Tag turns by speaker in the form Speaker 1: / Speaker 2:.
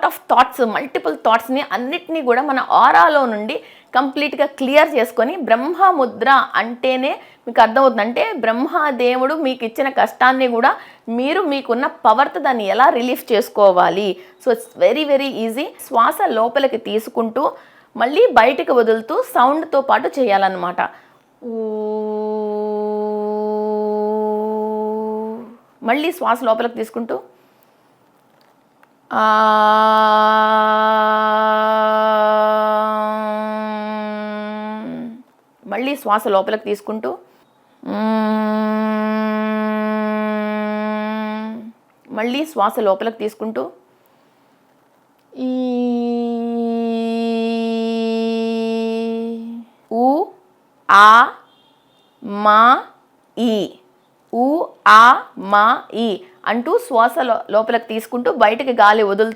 Speaker 1: Lot of thoughts, multiple థాట్స్ని అన్నిటినీ కూడా మన ఆరాలో నుండి కంప్లీట్గా క్లియర్ చేసుకొని బ్రహ్మముద్ర అంటేనే మీకు అర్థమవుతుంది. అంటే బ్రహ్మదేవుడు మీకు ఇచ్చిన కష్టాన్ని కూడా మీరు మీకున్న పవర్తో దాన్ని ఎలా రిలీఫ్ చేసుకోవాలి. So it's very very easy. శ్వాస లోపలికి తీసుకుంటూ మళ్ళీ బయటికి వదులుతూ సౌండ్తో పాటు చేయాలన్నమాట. మళ్ళీ శ్వాస లోపలికి తీసుకుంటూ మళ్ళీ శ్వాస లోపలికి తీసుకుంటూ మళ్ళీ శ్వాస లోపలికి తీసుకుంటూ ఊ ఆ మా ఈ, ఊ ఆ మా ఈ అంటూ శ్వాస లోపలికి తీసుకుంటూ బయటికి గాలి వదులుతూ